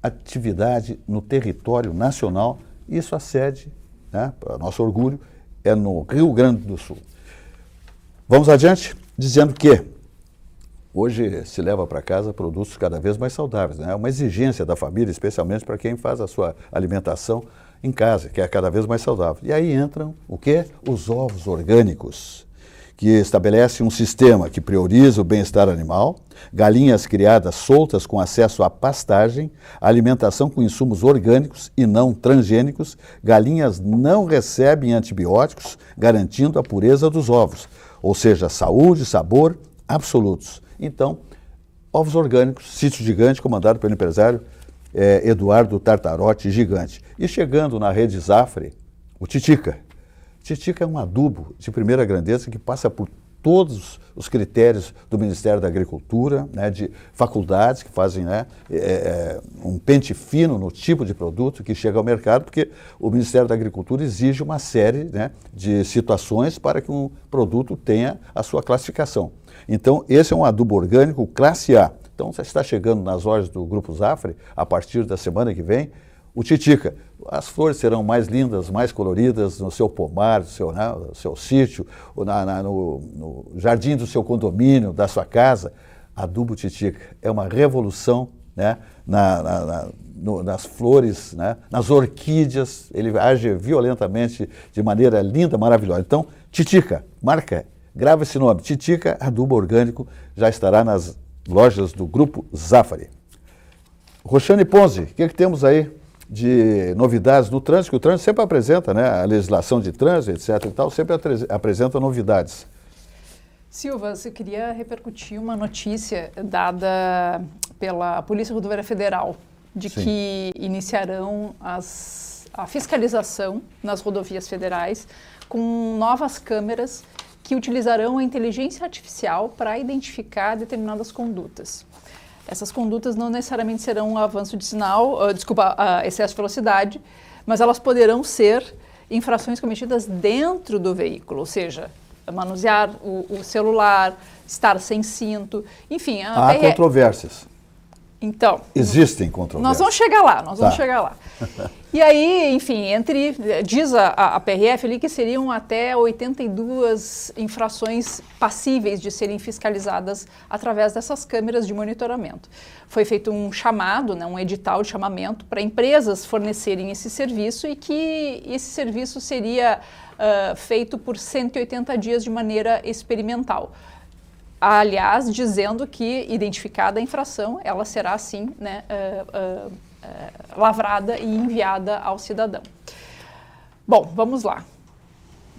atividade no território nacional. Isso a sede, né, para nosso orgulho, é no Rio Grande do Sul. Vamos adiante, dizendo que hoje se leva para casa produtos cada vez mais saudáveis, né? É uma exigência da família, especialmente para quem faz a sua alimentação em casa, que é cada vez mais saudável. E aí entram o quê? Os ovos orgânicos, que estabelece um sistema que prioriza o bem-estar animal, galinhas criadas soltas com acesso à pastagem, alimentação com insumos orgânicos e não transgênicos, galinhas não recebem antibióticos, garantindo a pureza dos ovos, ou seja, saúde e sabor absolutos. Então, ovos orgânicos, Sítio Gigante, comandado pelo empresário Eduardo Tartarotti Gigante. E chegando na rede Zafre, o Titica. Titica é um adubo de primeira grandeza que passa por todos os critérios do Ministério da Agricultura, né, de faculdades que fazem, né, um pente fino no tipo de produto que chega ao mercado, porque o Ministério da Agricultura exige uma série, né, de situações para que um produto tenha a sua classificação. Então, esse é um adubo orgânico classe A. Então, você está chegando nas lojas do Grupo Zafre, a partir da semana que vem, o Titica. As flores serão mais lindas, mais coloridas no seu pomar, no seu sítio, ou no jardim do seu condomínio, da sua casa. Adubo Titica é uma revolução, né, nas flores, né, nas orquídeas. Ele age violentamente de maneira linda, maravilhosa. Então, Titica, marca, grava esse nome. Titica Adubo Orgânico já estará nas lojas do Grupo Zafre. Roxane Ponzi, o que temos aí de novidades no trânsito? Que o trânsito sempre apresenta, né, a legislação de trânsito, etc. e tal, sempre apresenta novidades. Silva, eu queria repercutir uma notícia dada pela Polícia Rodoviária Federal, de Sim. que iniciarão a fiscalização nas rodovias federais com novas câmeras que utilizarão a inteligência artificial para identificar determinadas condutas. Essas condutas não necessariamente serão um avanço de sinal, excesso de velocidade, mas elas poderão ser infrações cometidas dentro do veículo, ou seja, manusear o celular, estar sem cinto, enfim. Há controvérsias. Então, existem controvérsias. Nós vamos chegar lá, E aí, enfim, diz a PRF ali que seriam até 82 infrações passíveis de serem fiscalizadas através dessas câmeras de monitoramento. Foi feito um chamado, né, um edital de chamamento para empresas fornecerem esse serviço e que esse serviço seria feito por 180 dias de maneira experimental. Aliás, dizendo que, identificada a infração, ela será, sim, né, lavrada e enviada ao cidadão. Bom, vamos lá.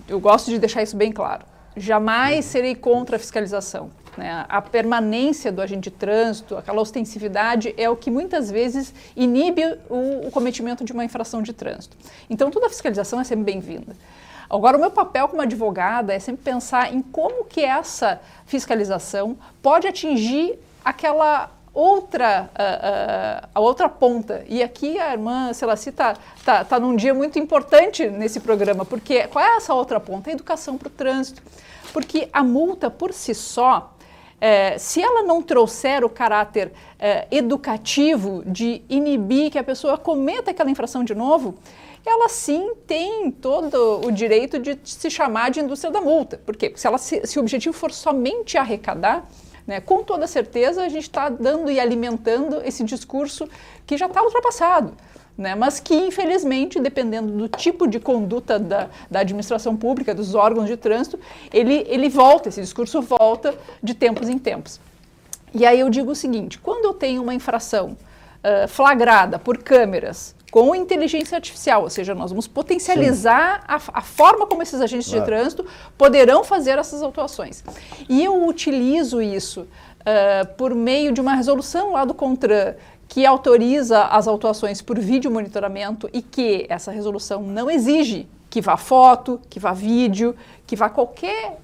Eu gosto de deixar isso bem claro. Jamais serei contra a fiscalização, né? A permanência do agente de trânsito, aquela ostensividade, é o que muitas vezes inibe o cometimento de uma infração de trânsito. Então, toda a fiscalização é sempre bem-vinda. Agora, o meu papel como advogada é sempre pensar em como que essa fiscalização pode atingir aquela outra, a outra ponta. E aqui a irmã Celaci tá num dia muito importante nesse programa, porque qual é essa outra ponta? A educação para o trânsito. Porque a multa por si só, se ela não trouxer o caráter educativo de inibir que a pessoa cometa aquela infração de novo, ela sim tem todo o direito de se chamar de indústria da multa. Por quê? Porque se o objetivo for somente arrecadar, né, com toda certeza a gente está dando e alimentando esse discurso que já está ultrapassado, né, mas que infelizmente, dependendo do tipo de conduta da administração pública, dos órgãos de trânsito, ele volta, esse discurso volta de tempos em tempos. E aí eu digo o seguinte, quando eu tenho uma infração flagrada por câmeras com inteligência artificial, ou seja, nós vamos potencializar a forma como esses agentes de trânsito poderão fazer essas autuações. E eu utilizo isso por meio de uma resolução lá do CONTRAN, que autoriza as autuações por vídeo monitoramento e que essa resolução não exige que vá foto, que vá vídeo, que vá qualquer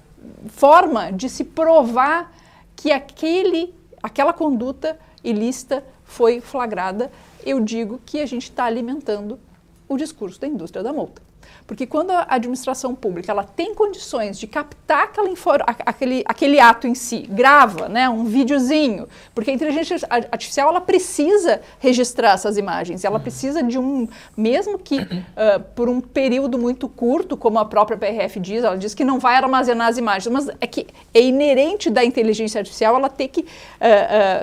forma de se provar que aquela conduta ilícita foi flagrada. Eu digo que a gente está alimentando o discurso da indústria da multa. Porque quando a administração pública ela tem condições de captar aquele ato em si, grava, né, um videozinho, porque a inteligência artificial ela precisa registrar essas imagens, ela precisa de mesmo que por um período muito curto, como a própria PRF diz, ela diz que não vai armazenar as imagens, mas é que é inerente da inteligência artificial ela ter que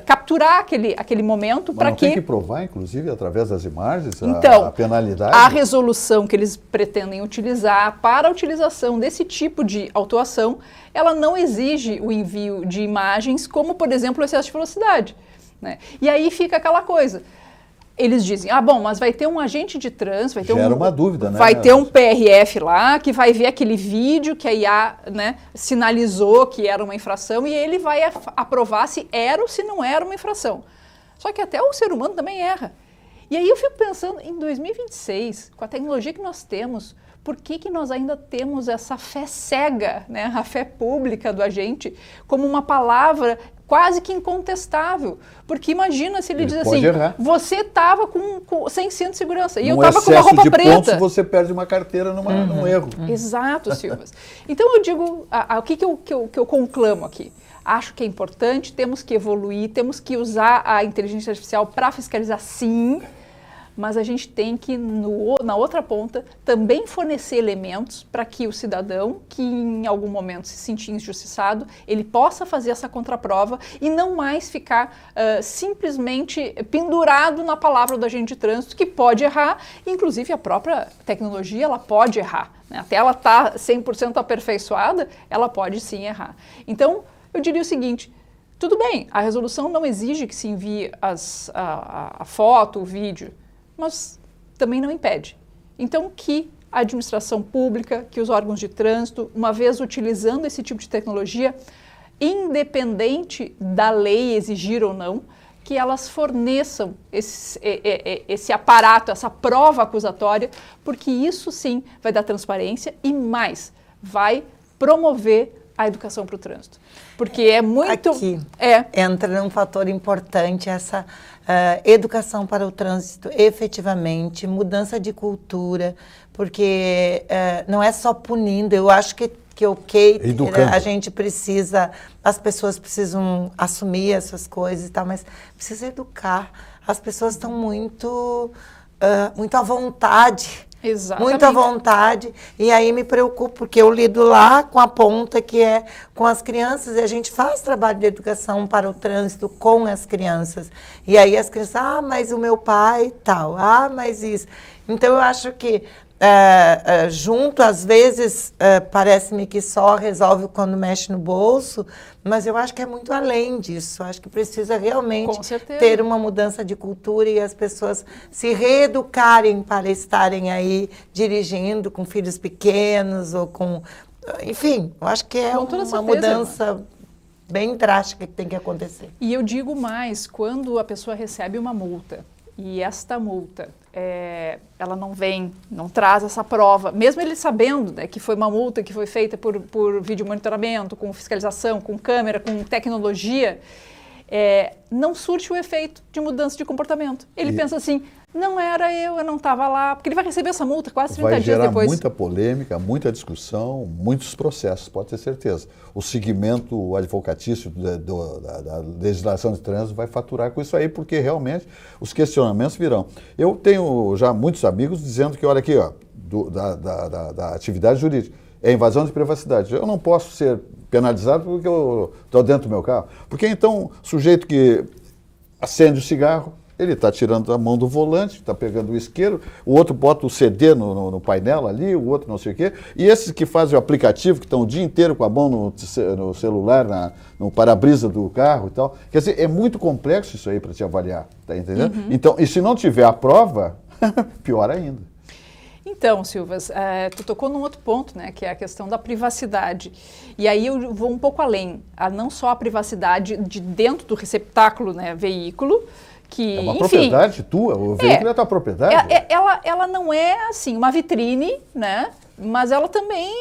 capturar aquele momento para que... Tem que provar, inclusive, através das imagens, então, a penalidade? A resolução que eles pretendem utilizar para a utilização desse tipo de autuação, ela não exige o envio de imagens, como, por exemplo, o excesso de velocidade, né? E aí fica aquela coisa. Eles dizem, bom, mas vai ter um agente de trânsito, Gera uma dúvida, né? Vai ter um PRF lá que vai ver aquele vídeo que a IA, né, sinalizou que era uma infração e ele vai aprovar se era ou se não era uma infração. Só que até o ser humano também erra. E aí eu fico pensando, em 2026, com a tecnologia que nós temos, por que nós ainda temos essa fé cega, né, a fé pública do agente, como uma palavra quase que incontestável? Porque imagina se ele diz assim, você estava sem cinto de segurança e eu estava com uma roupa preta. Pontos, você perde uma carteira num erro. Exato, Silvas. Então eu digo, o que eu conclamo aqui? Acho que é importante, temos que evoluir, temos que usar a inteligência artificial para fiscalizar, sim, mas a gente tem que, na outra ponta, também fornecer elementos para que o cidadão, que em algum momento se sentir injustiçado, ele possa fazer essa contraprova e não mais ficar simplesmente pendurado na palavra do agente de trânsito, que pode errar, inclusive a própria tecnologia, ela pode errar, né? Até ela estar 100% aperfeiçoada, ela pode sim errar. Então, eu diria o seguinte, tudo bem, a resolução não exige que se envie a foto, o vídeo, mas também não impede. Então, que a administração pública, que os órgãos de trânsito, uma vez utilizando esse tipo de tecnologia, independente da lei exigir ou não, que elas forneçam esse aparato, essa prova acusatória, porque isso sim vai dar transparência e mais, vai promover a educação para o trânsito. Porque é muito... Aqui entra num fator importante essa educação para o trânsito, efetivamente, mudança de cultura, porque não é só punindo, eu acho que a gente precisa, as pessoas precisam assumir essas coisas e tal, mas precisa educar. As pessoas estão muito à vontade. Exatamente. Muito à vontade, e aí me preocupo, porque eu lido lá com a ponta que é com as crianças, e a gente faz trabalho de educação para o trânsito com as crianças. E aí as crianças, mas o meu pai tal, mas isso. Então eu acho que junto, às vezes, parece-me que só resolve quando mexe no bolso, mas eu acho que é muito além disso. Acho que precisa realmente Com certeza. ter uma mudança de cultura e as pessoas se reeducarem para estarem aí dirigindo com filhos pequenos ou com... Enfim, eu acho que é Com toda uma certeza. mudança bem drástica que tem que acontecer. E eu digo mais, quando a pessoa recebe uma multa e esta multa, ela não vem, não traz essa prova, mesmo ele sabendo, né, que foi uma multa que foi feita por vídeo monitoramento, com fiscalização, com câmera, com tecnologia, não surte o efeito de mudança de comportamento. Ele pensa assim, não era eu não estava lá, porque ele vai receber essa multa quase 30 Vai dias gerar depois. muita polêmica, muita discussão, muitos processos, pode ter certeza. O segmento advocatício da legislação de trânsito vai faturar com isso aí, porque realmente os questionamentos virão. Eu tenho já muitos amigos dizendo que, olha aqui, ó, da atividade jurídica, é invasão de privacidade. Eu não posso ser penalizado porque eu estou dentro do meu carro. Porque então, o sujeito que acende o cigarro, ele está tirando a mão do volante, está pegando o isqueiro, o outro bota o CD no painel ali, o outro não sei o quê. E esses que fazem o aplicativo, que estão o dia inteiro com a mão no celular, no para-brisa do carro e tal. Quer dizer, é muito complexo isso aí para te avaliar, tá entendendo? Então, e se não tiver a prova, pior ainda. Então, Silvas, tu tocou num outro ponto, né, que é a questão da privacidade. E aí eu vou um pouco além, não só a privacidade de dentro do receptáculo, né, veículo, que, É uma enfim, propriedade tua, o veículo é tua propriedade. ela não é, assim, uma vitrine, né, mas ela também,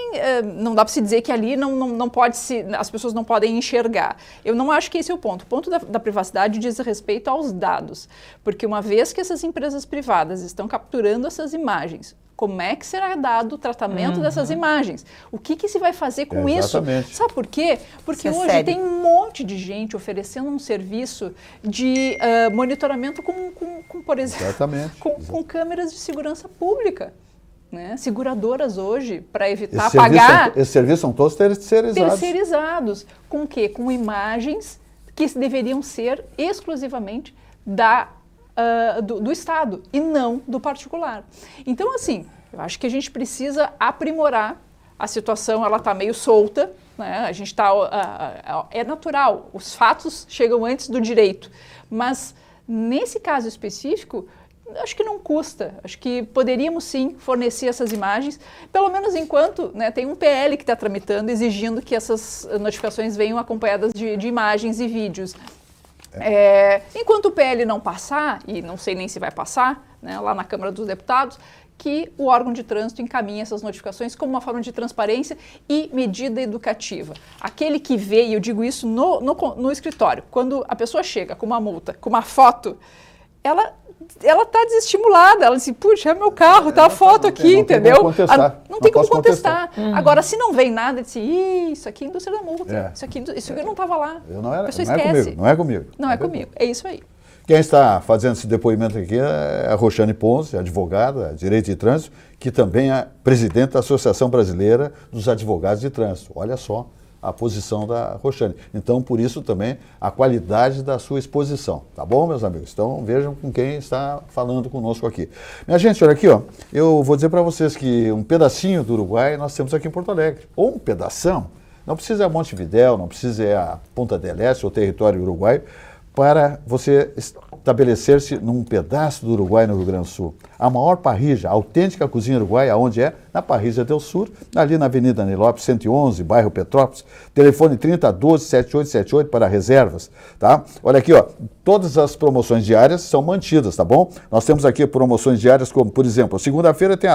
não dá para se dizer que ali não pode as pessoas não podem enxergar. Eu não acho que esse é o ponto. O ponto da privacidade diz respeito aos dados, porque uma vez que essas empresas privadas estão capturando essas imagens, como é que será dado o tratamento dessas imagens? O que se vai fazer com isso? Exatamente. Sabe por quê? Porque Isso é hoje sério. tem um monte de gente oferecendo um serviço de monitoramento por exemplo, Exatamente. com câmeras de segurança pública. Né? Seguradoras hoje, para evitar Esses pagar, serviços são todos terceirizados. terceirizados. Com o quê? Com imagens que deveriam ser exclusivamente do Estado e não do particular. Então, assim, eu acho que a gente precisa aprimorar a situação, ela está meio solta, né? A gente está... é natural, os fatos chegam antes do direito, mas nesse caso específico, acho que não custa, acho que poderíamos sim fornecer essas imagens, pelo menos enquanto, né, tem um PL que está tramitando, exigindo que essas notificações venham acompanhadas de imagens e vídeos. Enquanto o PL não passar, e não sei nem se vai passar, né, lá na Câmara dos Deputados, que o órgão de trânsito encaminhe essas notificações como uma forma de transparência e medida educativa. Aquele que vê, e eu digo isso no escritório, quando a pessoa chega com uma multa, com uma foto, ela está desestimulada, ela diz, puxa, é meu carro, tá a foto aqui, entendeu? Não tem como contestar. Agora, se não vem nada, diz, isso aqui é indústria da multa, isso aqui não estava lá. A pessoa esquece. Não é comigo. Não é comigo, é isso aí. Quem está fazendo esse depoimento aqui é a Roxane Ponce, advogada de Direito de Trânsito, que também é presidente da Associação Brasileira dos Advogados de Trânsito. Olha só a posição da Roxane. Então, por isso também a qualidade da sua exposição. Tá bom, meus amigos? Então, vejam com quem está falando conosco aqui. Minha gente, olha aqui, ó, eu vou dizer para vocês que um pedacinho do Uruguai nós temos aqui em Porto Alegre. Ou um pedação, não precisa Montevidéu, não precisa a Ponta del Este, ou território uruguaio, para você estabelecer-se num pedaço do Uruguai, no Rio Grande do Sul. A maior parrilla, a autêntica cozinha uruguaia, onde é? Na Parrilla del Sur, ali na Avenida Nilópolis 111, bairro Petrópolis. Telefone 3012-7878 para reservas, tá? Olha aqui, ó, todas as promoções diárias são mantidas, tá bom? Nós temos aqui promoções diárias como, por exemplo, segunda-feira tem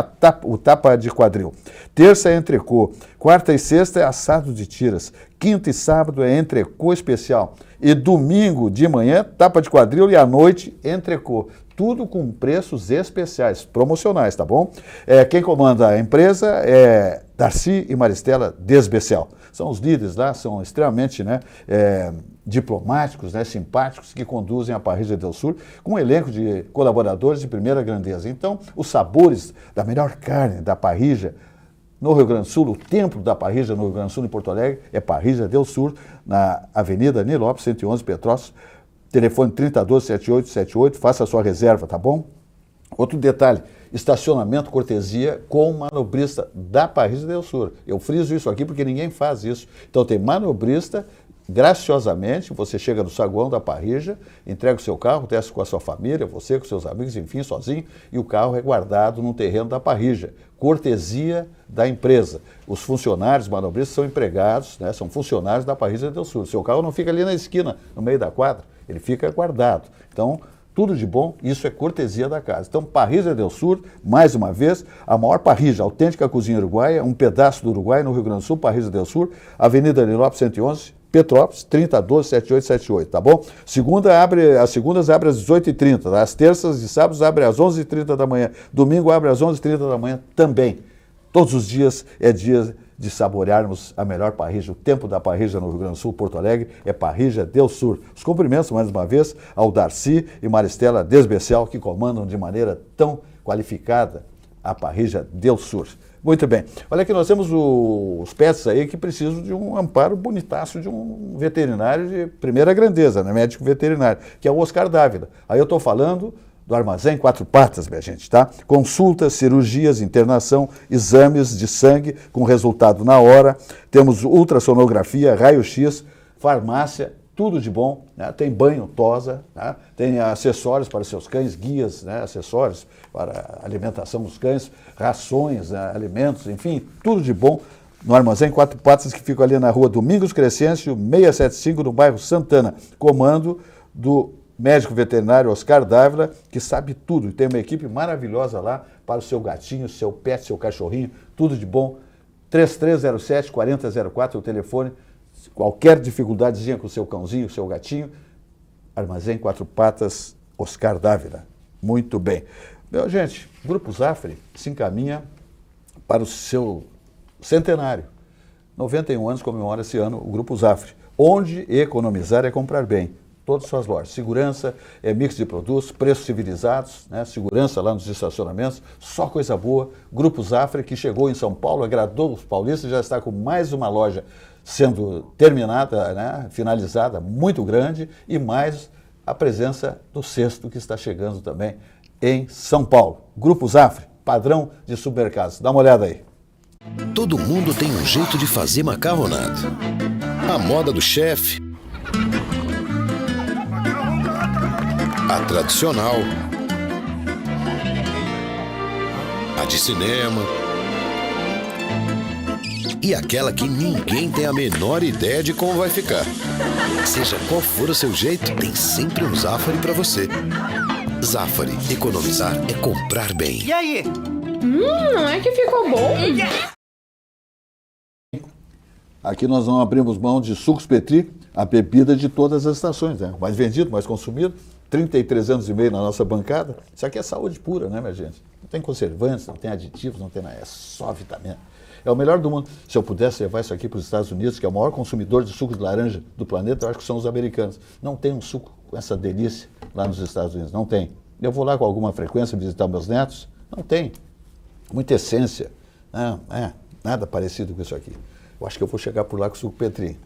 o tapa de quadril, terça é entrecô, quarta e sexta é assado de tiras, quinta e sábado é entrecô especial. E domingo de manhã, tapa de quadril e à noite, entrecô. Tudo com preços especiais, promocionais, tá bom? Quem comanda a empresa é Darcy e Maristela Desbecel. São os líderes lá, são extremamente diplomáticos, simpáticos, que conduzem a Parrilla del Sur com um elenco de colaboradores de primeira grandeza. Então, os sabores da melhor carne da parrilla no Rio Grande do Sul, o templo da parrilla no Rio Grande do Sul, em Porto Alegre, é Parrilla del Sur, na Avenida Nilópolis 111, Petrópolis, telefone 3012-7878, faça a sua reserva, tá bom? Outro detalhe, estacionamento cortesia com manobrista da Parrilla del Sur. Eu friso isso aqui porque ninguém faz isso. Então tem manobrista, graciosamente, você chega no saguão da Parrilla, entrega o seu carro, desce com a sua família, você com seus amigos, enfim, sozinho, e o carro é guardado no terreno da Parrilla. Cortesia da empresa. Os funcionários manobristas são empregados, né, são funcionários da Parrilla del Sur. Seu carro não fica ali na esquina, no meio da quadra, ele fica guardado. Então, tudo de bom, isso é cortesia da casa. Então, Parrilla del Sur, mais uma vez, a maior parrilla, autêntica cozinha uruguaia, um pedaço do Uruguai, no Rio Grande do Sul, Parrilla del Sur, Avenida Lilopes 111, Petrópolis, 3012-7878, tá bom? As segundas abrem às 18h30, às terças e sábados abre às 11h30 da manhã, domingo abre às 11h30 da manhã também. Todos os dias é dia de saborearmos a melhor parrilla. O tempo da parrilla no Rio Grande do Sul, Porto Alegre, é Parrilla del Sur. Os cumprimentos, mais uma vez, ao Darcy e Maristela Desbecial, que comandam de maneira tão qualificada a Parrilla del Sur. Muito bem. Olha aqui, nós temos os pets aí que precisam de um amparo bonitaço de um veterinário de primeira grandeza, né? Médico veterinário, que é o Oscar Dávila. Aí eu estou falando do Armazém Quatro Patas, minha gente, tá? Consultas, cirurgias, internação, exames de sangue com resultado na hora. Temos ultrassonografia, raio-x, farmácia, tudo de bom, né? Tem banho, tosa, né? Tem acessórios para seus cães, guias, né? Acessórios para a alimentação dos cães, rações, né? Alimentos, enfim, tudo de bom no Armazém Quatro Patas, que fica ali na rua Domingos Crescêncio, 675, no bairro Santana. Comando do médico veterinário Oscar Dávila, que sabe tudo. E tem uma equipe maravilhosa lá para o seu gatinho, seu pet, seu cachorrinho, tudo de bom. 3307-4004 é o telefone. Qualquer dificuldadezinha com o seu cãozinho, seu gatinho, Armazém Quatro Patas, Oscar Dávila. Muito bem. Meu, gente, o Grupo Zafre se encaminha para o seu centenário. 91 anos comemora esse ano o Grupo Zafre. Onde economizar é comprar bem. Todas as suas lojas. Segurança, mix de produtos, preços civilizados, né? Segurança lá nos estacionamentos, só coisa boa. Grupo Zafre, que chegou em São Paulo, agradou os paulistas, já está com mais uma loja sendo terminada, né? Finalizada, muito grande, e mais a presença do sexto que está chegando também em São Paulo. Grupo Zafre, padrão de supermercados. Dá uma olhada aí. Todo mundo tem um jeito de fazer macarronada. A moda do chefe, a tradicional, a de cinema e aquela que ninguém tem a menor ideia de como vai ficar. Seja qual for o seu jeito, tem sempre um Zafari para você. Zafari, economizar é comprar bem. E aí? Não é que ficou bom? Aqui nós não abrimos mão de sucos Petri, a bebida de todas as estações, né? Mais vendido, mais consumido, 33 anos e meio na nossa bancada. Isso aqui é saúde pura, né, minha gente? Não tem conservantes, não tem aditivos, não tem nada, é só vitamina. É o melhor do mundo. Se eu pudesse levar isso aqui para os Estados Unidos, que é o maior consumidor de sucos de laranja do planeta, eu acho que são os americanos. Não tem um suco com essa delícia lá nos Estados Unidos, não tem. Eu vou lá com alguma frequência visitar meus netos, não tem. Muita essência, nada parecido com isso aqui. Eu acho que eu vou chegar por lá com o suco Petri.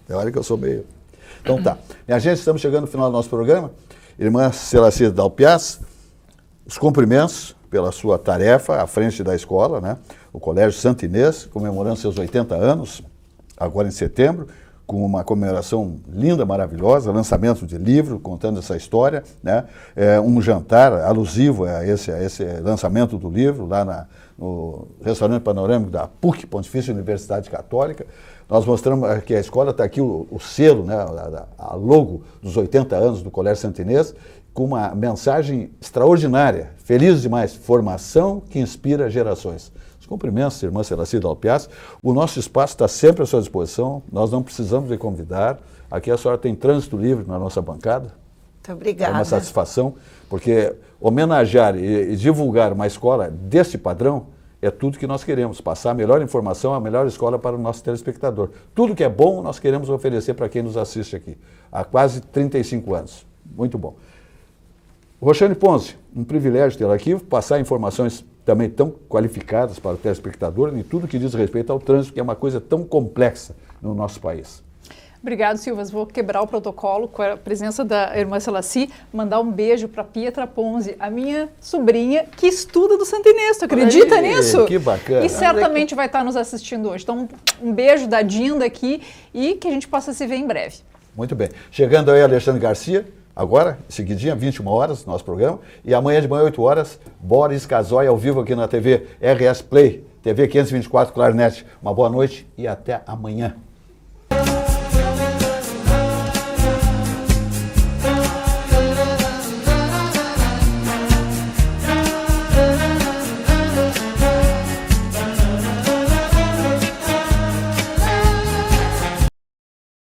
É hora que eu sou meio... Então tá. Minha gente, estamos chegando no final do nosso programa. Irmã Celacir Dalpiaz, os cumprimentos pela sua tarefa à frente da escola, né? O Colégio Santa Inês, comemorando seus 80 anos, agora em setembro, com uma comemoração linda, maravilhosa, lançamento de livro contando essa história, né? Um jantar alusivo a esse lançamento do livro, lá no restaurante panorâmico da PUC, Pontifícia Universidade Católica. Nós mostramos que a escola está aqui, o selo, né? a logo dos 80 anos do Colégio Santa Inês, com uma mensagem extraordinária, feliz demais, formação que inspira gerações. Os cumprimentos, irmã Celacir Dalpiaz. O nosso espaço está sempre à sua disposição, nós não precisamos de convidar. Aqui a senhora tem trânsito livre na nossa bancada. Muito obrigada. É uma satisfação, porque homenagear e divulgar uma escola desse padrão é tudo que nós queremos, passar a melhor informação, a melhor escola para o nosso telespectador. Tudo que é bom nós queremos oferecer para quem nos assiste aqui, há quase 35 anos. Muito bom. Roxane Ponce, um privilégio tê-la aqui, passar informações também tão qualificadas para o telespectador em tudo que diz respeito ao trânsito, que é uma coisa tão complexa no nosso país. Obrigado, Silvas. Vou quebrar o protocolo com a presença da irmã Selassie, mandar um beijo para Pietra Ponzi, a minha sobrinha que estuda do Santo Inês. Tu acredita nisso? Que bacana. E certamente vai estar nos assistindo hoje. Então, um beijo da Dinda aqui e que a gente possa se ver em breve. Muito bem. Chegando aí Alexandre Garcia, agora, seguidinha, 21 horas, nosso programa. E amanhã de manhã, 8 horas, Boris Casoy ao vivo aqui na TV RS Play, TV 524 Claro Net. Uma boa noite e até amanhã.